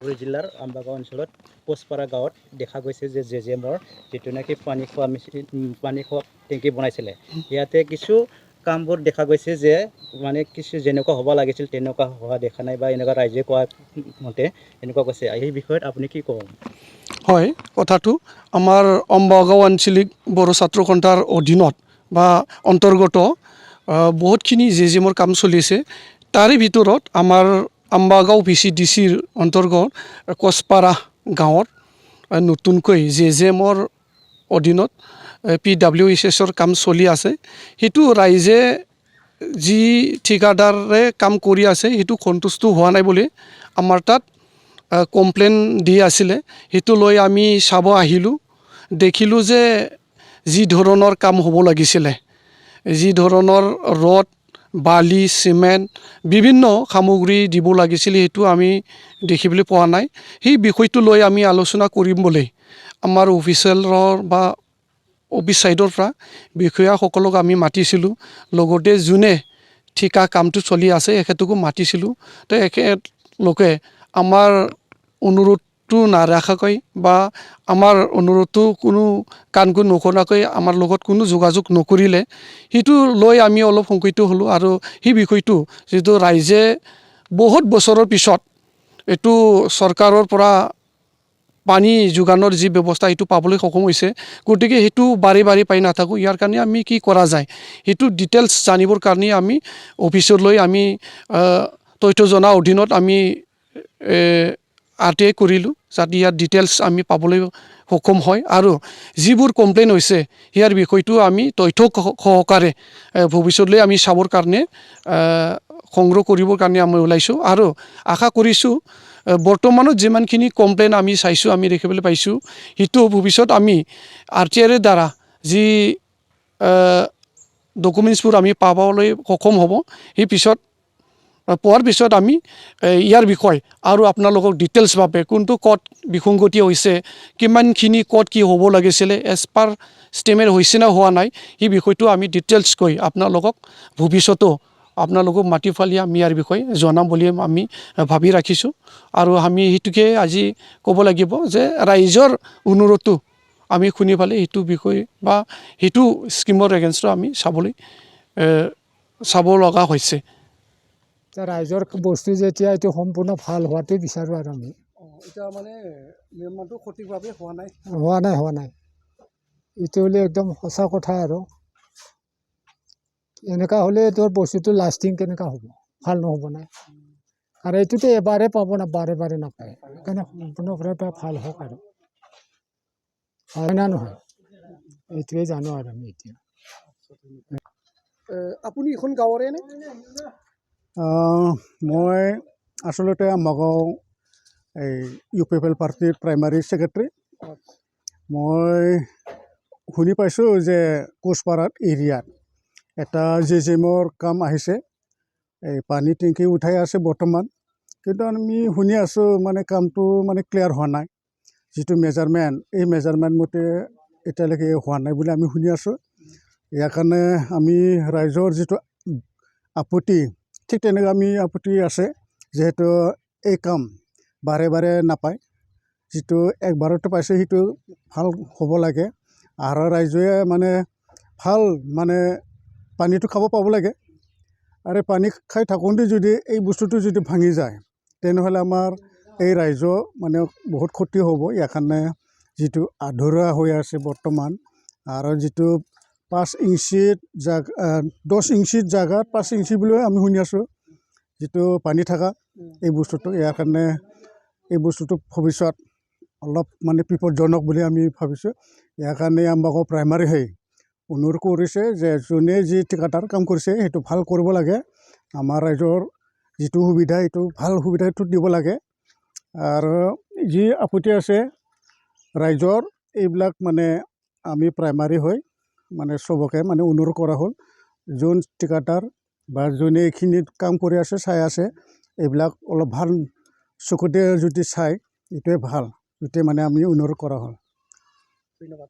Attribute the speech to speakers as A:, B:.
A: জিলাৰ আমবাগাঁও অঞ্চলত পোচপাৰা গাঁৱত দেখা গৈছে যে জেজেমৰ যিটো নেকি পানী খোৱা টেংকি বনাইছিলে ইয়াতে কিছু কামবোৰ দেখা গৈছে যে মানে কিছু যেনেকুৱা হ'ব লাগিছিল তেনেকুৱা হোৱা দেখা নাই বা এনেকুৱা ৰাইজে কোৱা মতে এনেকুৱা কৈছে এই বিষয়ত আপুনি কি ক'ব?
B: হয়, কথাটো আমাৰ আমবাগাঁও আঞ্চলিক বড়ো ছাত্ৰ সন্থাৰ অধীনত বা অন্তৰ্গত বহুতখিনি জেজেমৰ কাম চলিছে। তাৰে ভিতৰত আমাৰ আমবাগাঁও VCDCৰ অন্তৰ্গত কোচপাৰা গাঁৱত নতুনকৈ জেজেমৰ অধীনত PWHSৰ কাম চলি আছে। সেইটো ৰাইজে যি ঠিকাদাৰে কাম কৰি আছে সেইটো সন্তুষ্ট হোৱা নাই বুলি আমাৰ তাত কমপ্লেইন দি আছিলে। সেইটো লৈ আমি চাব আহিলোঁ, দেখিলোঁ যে যি ধৰণৰ কাম হ'ব লাগিছিলে, যি ধৰণৰ ৰড, বালি, চিমেণ্ট বিভিন্ন সামগ্ৰী দিব লাগিছিলে সেইটো আমি দেখিবলৈ পোৱা নাই। সেই বিষয়টো লৈ আমি আলোচনা কৰিম বুলি আমাৰ অফিচিয়েলৰ বা অফিচ চাইডৰ পৰা বিষয়াসকলক আমি মাতিছিলোঁ। লগতে যোনে ঠিকা কামটো চলি আছে এখেতকো মাতিছিলোঁ। তো এখেতলোকে আমাৰ অনুৰোধটো নাৰাখাকৈ বা আমাৰ অনুৰোধটো কোনো কাণকো নুশুনাকৈ আমাৰ লগত কোনো যোগাযোগ নকৰিলে। সেইটো লৈ আমি অলপ শংকিত হ'লোঁ আৰু সেই বিষয়টো যিটো ৰাইজে বহুত বছৰৰ পিছত এইটো চৰকাৰৰ পৰা পানী যোগানৰ যি ব্যৱস্থা এইটো পাবলৈ সক্ষম হৈছে, গতিকে সেইটো বাৰে বাৰে পাই নাথাকোঁ। ইয়াৰ কাৰণে আমি কি কৰা যায় সেইটো ডিটেইলছ জানিবৰ কাৰণে আমি অফিচলৈ আমি তথ্য জনাৰ অধীনত আমি RTI কৰিলোঁ, যাতে ইয়াৰ ডিটেইলছ আমি পাবলৈ সক্ষম হয় আৰু যিবোৰ কমপ্লেইন হৈছে ইয়াৰ বিষয়টো আমি তথ্য সহকাৰে ভৱিষ্যতলৈ আমি চাবৰ কাৰণে সংগ্ৰহ কৰিবৰ কাৰণে আমি ওলাইছোঁ আৰু আশা কৰিছোঁ বৰ্তমানত যিমানখিনি কমপ্লেইন আমি চাইছোঁ, আমি দেখিবলৈ পাইছোঁ, সেইটো ভৱিষ্যত আমি RTIৰ দ্বাৰা যি ডকুমেণ্টছবোৰ আমি পাবলৈ সক্ষম হ'ব, সেই পিছত পোৱাৰ পিছত আমি ইয়াৰ বিষয় আৰু আপোনালোকক ডিটেইলছভাৱে কোনটো ক'ত বিসংগতি হৈছে, কিমানখিনি ক'ত কি হ'ব লাগিছিলে, এজ পাৰ ষ্টেটমেণ্ট হৈছে নে হোৱা নাই, সেই বিষয়টো আমি ডিটেইলছকৈ আপোনালোকক ভৱিষ্যতো আপোনালোকক মাতি ফালি আমি ইয়াৰ বিষয়ে জনাম বুলি আমি ভাবি ৰাখিছোঁ। আৰু আমি সেইটোকে আজি ক'ব লাগিব যে ৰাইজৰ অনুৰোধটো আমি শুনি পালে সেইটো বিষয় বা সেইটো স্কিমৰ এগেইনষ্টত আমি চাব লগা হৈছে।
C: ৰাইজৰ বস্তু যেতিয়া এইটো সম্পূৰ্ণ ভাল হোৱাটোৱে বিচাৰোঁ আৰু আমি
B: এতিয়া মানে নিৰ্মাণটো সঠিকভাৱে
C: হোৱা নাই এইটো হ'লে একদম সঁচা কথা। আৰু এনেকুৱা হ'লে তোৰ বস্তুটো লাষ্টিং কেনেকুৱা হ'ব, ভাল নহ'ব নাই। আৰু এইটোতো এবাৰে পাব না, বাৰে বাৰে নাপায়। সেইকাৰণে সম্পূৰ্ণভাৱে ভাল হওক আৰু হয় না নহয়, এইটোৱে জানো আৰু আমি এতিয়া।
B: আপুনি এখন গাঁৱৰে নে?
D: মই আচলতে আমবাগাঁও এই UPFL পাৰ্টিৰ প্ৰাইমাৰী ছেক্ৰেটাৰী। মই শুনি পাইছোঁ যে কোচপাৰাত এৰিয়াত এটা জেজেমৰ কাম আহিছে, এই পানী টেংকি উঠাই আছে বৰ্তমান, কিন্তু আমি শুনি আছোঁ মানে কামটো মানে ক্লিয়াৰ হোৱা নাই। যিটো মেজাৰমেণ্ট, এই মেজাৰমেণ্ট মতে এতিয়ালৈকে হোৱা নাই বুলি আমি শুনি আছোঁ। ইয়াৰ কাৰণে আমি ৰাইজৰ যিটো আপত্তি, ঠিক তেনেকৈ আমি আপত্তি আছে, যিহেতু এই কাম বাৰে বাৰে নাপায়, যিটো একবাৰতে পাইছে সেইটো ভাল হ'ব লাগে আৰু ৰাইজে মানে ভাল মানে পানীটো খাব পাব লাগে। আৰু পানী খাই থাকোঁতে যদি এই বস্তুটো যদি ভাঙি যায় তেনেহ'লে আমাৰ এই ৰাইজৰ মানে বহুত ক্ষতি হ'ব। ইয়াৰ কাৰণে যিটো আধৰুৱা হৈ আছে বৰ্তমান, আৰু যিটো 5 ইঞ্চিত 10 ইঞ্চিত জাগাত 5 ইঞ্চি বুলি আমি শুনি আছোঁ যিটো পানী থকা এই বস্তুটো। ইয়াৰ কাৰণে এই বস্তুটো ভৱিষ্যত অলপ মানে বিপদজনক বুলি আমি ভাবিছোঁ। ইয়াৰ কাৰণে আমবাগাঁও প্ৰাইমাৰী অনুৰোধ কৰিছে যে যোনে যি ঠিকাদাৰ কাম কৰিছে সেইটো ভাল কৰিব লাগে। আমাৰ ৰাইজৰ যিটো সুবিধা এইটো ভাল সুবিধাটো দিব লাগে। আৰু যি আপত্তি আছে ৰাইজৰ, এইবিলাক মানে আমি প্ৰাইমাৰী মানে চবকে মানে অনুৰোধ কৰা হ'ল, যোন ঠিকাদাৰ বা যোনে এইখিনিত কাম কৰি আছে, চাই আছে, এইবিলাক অলপ ভাল চকুতে যদি চাই এইটোৱে ভাল, এইটোৱে মানে আমি অনুৰোধ কৰা হ'ল।
B: ধন্যবাদ।